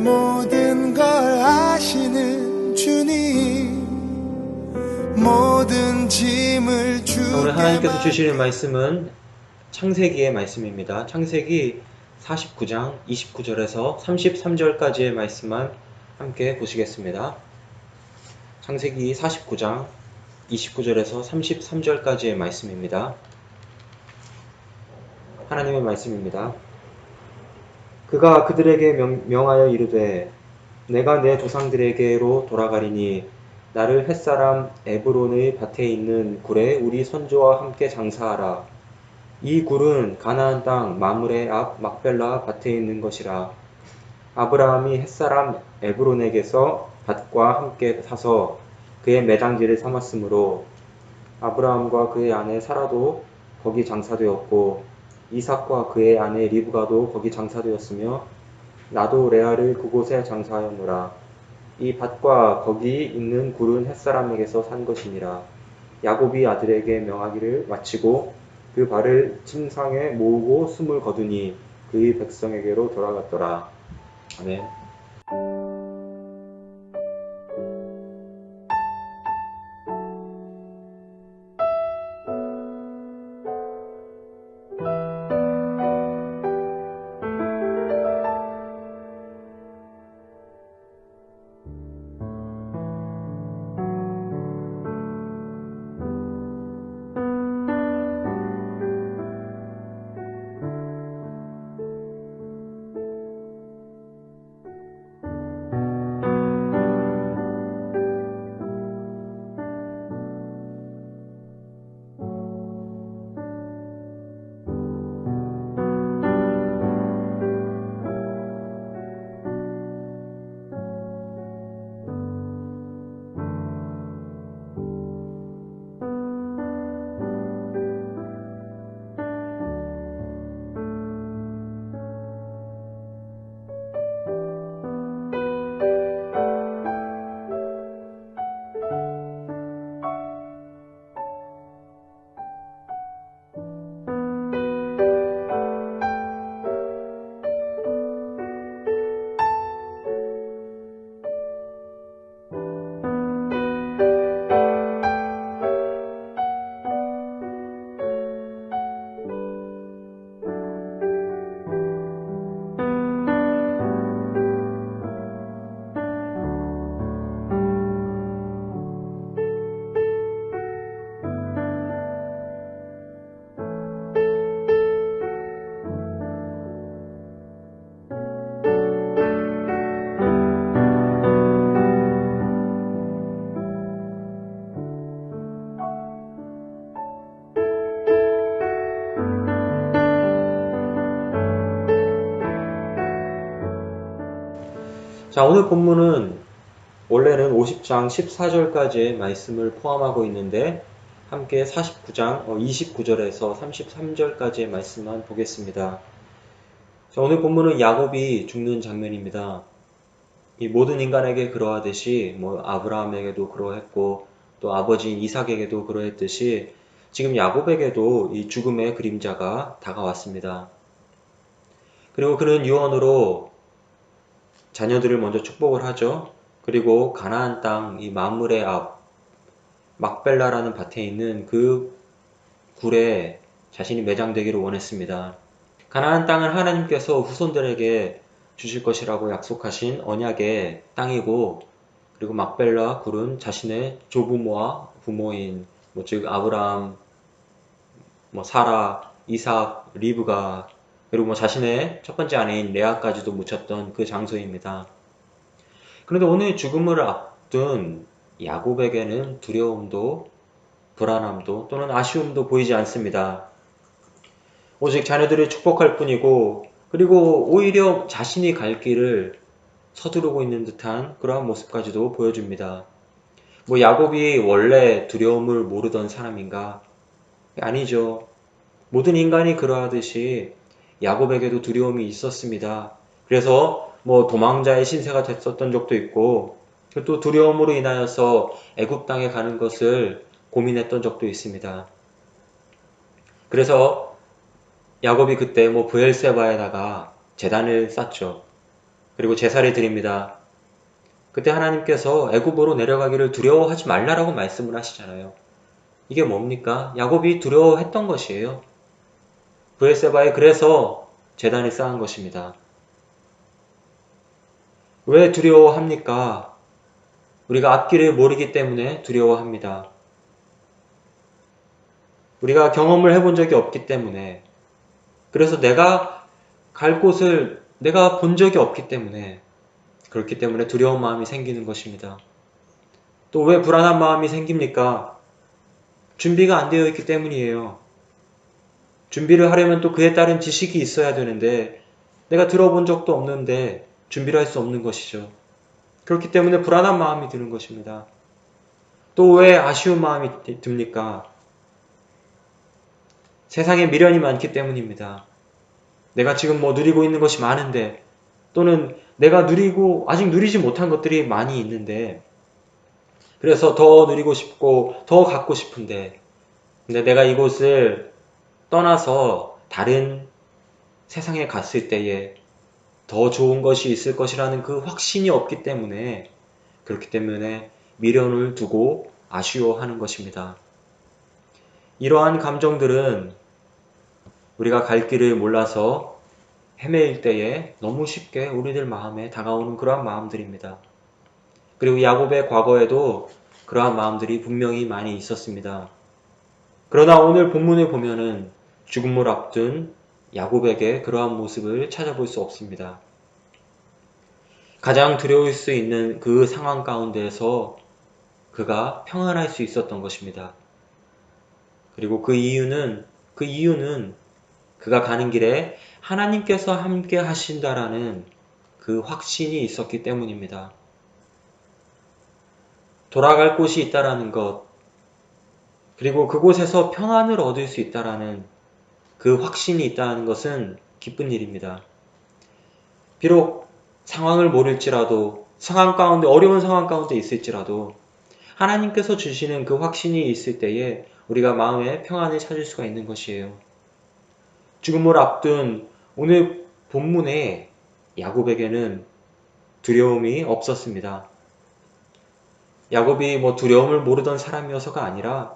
모든 걸 아시는 주님, 모든 짐을 주께 오늘 하나님께서 주시는 말씀은 창세기의 말씀입니다. 창세기 49장 29절에서 33절까지의 말씀만 함께 보시겠습니다. 창세기 49장 29절에서 33절까지의 말씀입니다. 하나님의 말씀입니다. 그가 그들에게 명하여 이르되 내가 내 조상들에게로 돌아가리니 나를 햇사람 에브론의 밭에 있는 굴에 우리 선조와 함께 장사하라. 이 굴은 가나안 땅 마므레 앞 막벨라 밭에 있는 것이라. 아브라함이 햇사람 에브론에게서 밭과 함께 사서 그의 매장지를 삼았으므로 아브라함과 그의 아내 사라도 거기 장사되었고 이삭과 그의 아내 리브가도 거기 장사되었으며 나도 레아를 그곳에 장사하였노라. 이 밭과 거기 있는 굴은 햇사람에게서 산 것이니라. 야곱이 아들에게 명하기를 마치고 그 발을 침상에 모으고 숨을 거두니 그의 백성에게로 돌아갔더라. 아멘. 자, 오늘 본문은 원래는 50장 14절까지의 말씀을 포함하고 있는데 함께 49장 29절에서 33절까지의 말씀만 보겠습니다. 자, 오늘 본문은 야곱이 죽는 장면입니다. 이 모든 인간에게 그러하듯이 아브라함에게도 그러했고 또 아버지인 이삭에게도 그러했듯이 지금 야곱에게도 이 죽음의 그림자가 다가왔습니다. 그리고 그는 유언으로 자녀들을 먼저 축복을 하죠. 그리고 가나안 땅 이 마므레 앞 막벨라라는 밭에 있는 그 굴에 자신이 매장되기를 원했습니다. 가나안 땅은 하나님께서 후손들에게 주실 것이라고 약속하신 언약의 땅이고, 그리고 막벨라 굴은 자신의 조부모와 부모인 즉 아브라함, 사라, 이삭, 리브가, 그리고 자신의 첫 번째 아내인 레아까지도 묻혔던 그 장소입니다. 그런데 오늘 죽음을 앞둔 야곱에게는 두려움도 불안함도 또는 아쉬움도 보이지 않습니다. 오직 자녀들을 축복할 뿐이고, 그리고 오히려 자신이 갈 길을 서두르고 있는 듯한 그러한 모습까지도 보여줍니다. 야곱이 원래 두려움을 모르던 사람인가? 아니죠. 모든 인간이 그러하듯이 야곱에게도 두려움이 있었습니다. 그래서 도망자의 신세가 됐었던 적도 있고, 또 두려움으로 인하여서 애굽 땅에 가는 것을 고민했던 적도 있습니다. 그래서 야곱이 그때 브엘세바에다가 제단을 쌓죠. 그리고 제사를 드립니다. 그때 하나님께서 애굽으로 내려가기를 두려워하지 말라라고 말씀을 하시잖아요. 이게 뭡니까? 야곱이 두려워했던 것이에요. 브엘세바에 그래서 제단을 쌓은 것입니다. 왜 두려워합니까? 우리가 앞길을 모르기 때문에 두려워합니다. 우리가 경험을 해본 적이 없기 때문에, 그래서 내가 갈 곳을 내가 본 적이 없기 때문에, 그렇기 때문에 두려운 마음이 생기는 것입니다. 또 왜 불안한 마음이 생깁니까? 준비가 안 되어 있기 때문이에요. 준비를 하려면 또 그에 따른 지식이 있어야 되는데, 내가 들어본 적도 없는데 준비를 할 수 없는 것이죠. 그렇기 때문에 불안한 마음이 드는 것입니다. 또 왜 아쉬운 마음이 듭니까? 세상에 미련이 많기 때문입니다. 내가 지금 누리고 있는 것이 많은데, 또는 내가 아직 누리지 못한 것들이 많이 있는데, 그래서 더 누리고 싶고, 더 갖고 싶은데, 근데 내가 이곳을 떠나서 다른 세상에 갔을 때에 더 좋은 것이 있을 것이라는 그 확신이 없기 때문에, 그렇기 때문에 미련을 두고 아쉬워하는 것입니다. 이러한 감정들은 우리가 갈 길을 몰라서 헤매일 때에 너무 쉽게 우리들 마음에 다가오는 그러한 마음들입니다. 그리고 야곱의 과거에도 그러한 마음들이 분명히 많이 있었습니다. 그러나 오늘 본문을 보면은 죽음을 앞둔 야곱에게 그러한 모습을 찾아볼 수 없습니다. 가장 두려울 수 있는 그 상황 가운데에서 그가 평안할 수 있었던 것입니다. 그리고 그 이유는 그가 가는 길에 하나님께서 함께 하신다라는 그 확신이 있었기 때문입니다. 돌아갈 곳이 있다라는 것, 그리고 그곳에서 평안을 얻을 수 있다라는 그 확신이 있다는 것은 기쁜 일입니다. 비록 상황을 모를지라도, 어려운 상황 가운데 있을지라도 하나님께서 주시는 그 확신이 있을 때에 우리가 마음의 평안을 찾을 수가 있는 것이에요. 죽음을 앞둔 오늘 본문에 야곱에게는 두려움이 없었습니다. 야곱이 두려움을 모르던 사람이어서가 아니라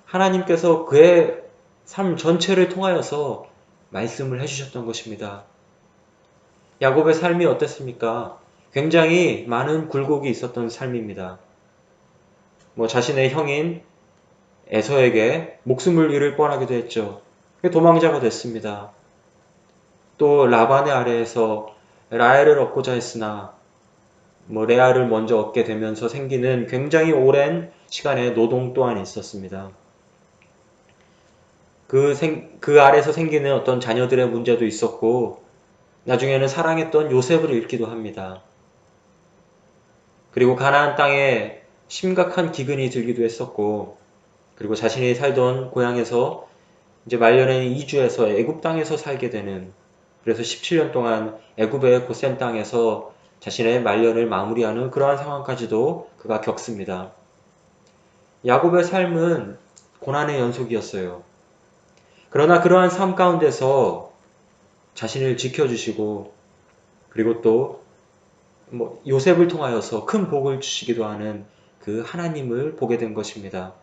하나님께서 그의 삶 전체를 통하여서 말씀을 해주셨던 것입니다. 야곱의 삶이 어땠습니까? 굉장히 많은 굴곡이 있었던 삶입니다. 자신의 형인 에서에게 목숨을 잃을 뻔하기도 했죠. 도망자가 됐습니다. 또 라반의 아래에서 라헬을 얻고자 했으나 레아를 먼저 얻게 되면서 생기는 굉장히 오랜 시간의 노동 또한 있었습니다. 그 아래서 생기는 어떤 자녀들의 문제도 있었고, 나중에는 사랑했던 요셉을 잃기도 합니다. 그리고 가나안 땅에 심각한 기근이 들기도 했었고, 그리고 자신이 살던 고향에서 이제 말년에 이주해서 애굽 땅에서 살게 되는, 그래서 17년 동안 애굽의 고센 땅에서 자신의 말년을 마무리하는 그러한 상황까지도 그가 겪습니다. 야곱의 삶은 고난의 연속이었어요. 그러나 그러한 삶 가운데서 자신을 지켜주시고, 그리고 또 요셉을 통하여서 큰 복을 주시기도 하는 그 하나님을 보게 된 것입니다.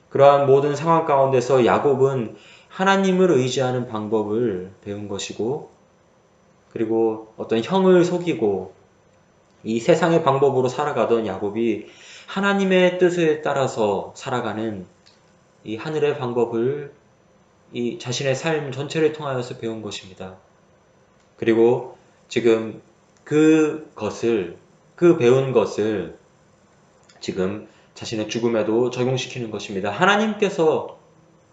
그러한 모든 상황 가운데서 야곱은 하나님을 의지하는 방법을 배운 것이고, 그리고 어떤 형을 속이고 이 세상의 방법으로 살아가던 야곱이 하나님의 뜻에 따라서 살아가는 이 하늘의 방법을 이 자신의 삶 전체를 통하여서 배운 것입니다. 그리고 지금 그 배운 것을 지금 자신의 죽음에도 적용시키는 것입니다. 하나님께서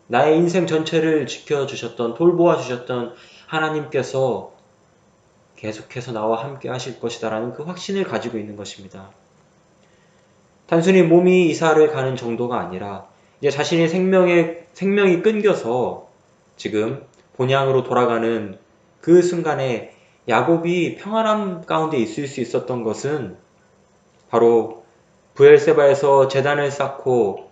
나의 인생 전체를 지켜주셨던, 돌보아 주셨던 하나님께서 계속해서 나와 함께 하실 것이다라는 그 확신을 가지고 있는 것입니다. 단순히 몸이 이사를 가는 정도가 아니라 이제 자신의 생명이 끊겨서 지금 본향으로 돌아가는 그 순간에 야곱이 평안함 가운데 있을 수 있었던 것은 바로 브엘세바에서 제단을 쌓고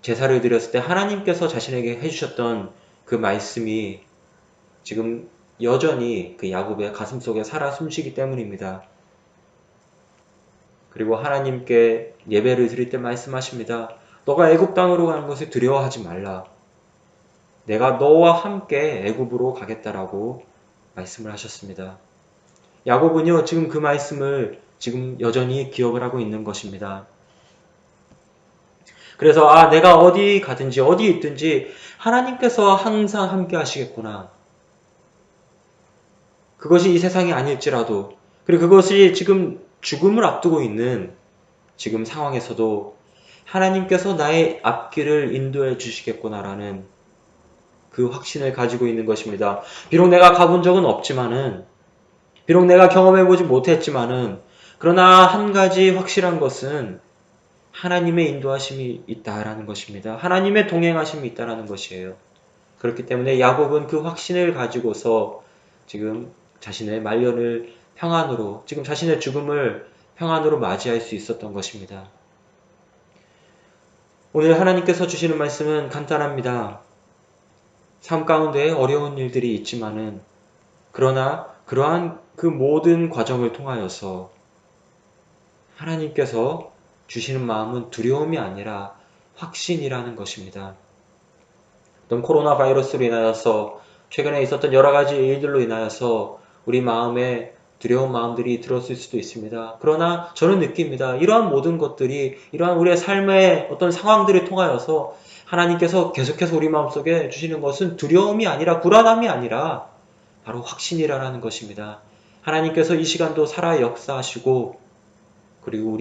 제사를 드렸을 때 하나님께서 자신에게 해주셨던 그 말씀이 지금 여전히 그 야곱의 가슴속에 살아 숨쉬기 때문입니다. 그리고 하나님께 예배를 드릴 때 말씀하십니다. 너가 애굽 땅으로 가는 것을 두려워하지 말라. 내가 너와 함께 애굽으로 가겠다라고 말씀을 하셨습니다. 야곱은요, 지금 그 말씀을 지금 여전히 기억을 하고 있는 것입니다. 그래서 내가 어디 가든지 어디 있든지 하나님께서 항상 함께 하시겠구나. 그것이 이 세상이 아닐지라도, 그리고 그것이 지금 죽음을 앞두고 있는 지금 상황에서도 하나님께서 나의 앞길을 인도해 주시겠구나라는 그 확신을 가지고 있는 것입니다. 비록 내가 가본 적은 없지만은, 비록 내가 경험해보지 못했지만은, 그러나 한 가지 확실한 것은 하나님의 인도하심이 있다라는 것입니다. 하나님의 동행하심이 있다라는 것이에요. 그렇기 때문에 야곱은 그 확신을 가지고서 지금 자신의 말년을 평안으로, 지금 자신의 죽음을 평안으로 맞이할 수 있었던 것입니다. 오늘 하나님께서 주시는 말씀은 간단합니다. 삶 가운데 어려운 일들이 있지만은, 그러나 그러한 그 모든 과정을 통하여서 하나님께서 주시는 마음은 두려움이 아니라 확신이라는 것입니다. 어떤 코로나 바이러스로 인하여서 최근에 있었던 여러 가지 일들로 인하여서 우리 마음에 두려운 마음들이 들었을 수도 있습니다. 그러나 저는 느낍니다. 이러한 모든 것들이, 이러한 우리의 삶의 어떤 상황들을 통하여서 하나님께서 계속해서 우리 마음속에 주시는 것은 두려움이 아니라, 불안함이 아니라 바로 확신이라는 것입니다. 하나님께서 이 시간도 살아 역사하시고, 그리고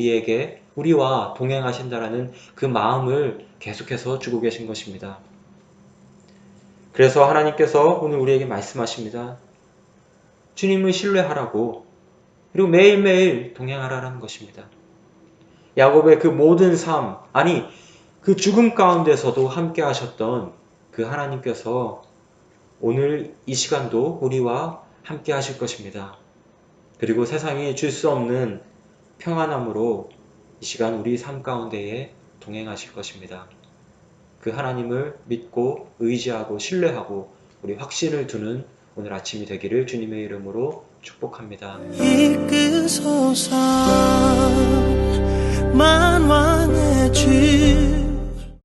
우리와 동행하신다라는 그 마음을 계속해서 주고 계신 것입니다. 그래서 하나님께서 오늘 우리에게 말씀하십니다. 주님을 신뢰하라고, 그리고 매일매일 동행하라는 것입니다. 야곱의 그 모든 삶, 그 죽음 가운데서도 함께 하셨던 그 하나님께서 오늘 이 시간도 우리와 함께 하실 것입니다. 그리고 세상이 줄 수 없는 평안함으로 이 시간 우리 삶 가운데에 동행하실 것입니다. 그 하나님을 믿고 의지하고 신뢰하고 우리 확신을 두는 오늘 아침이 되기를 주님의 이름으로 축복합니다. 이끄소서 만왕의 주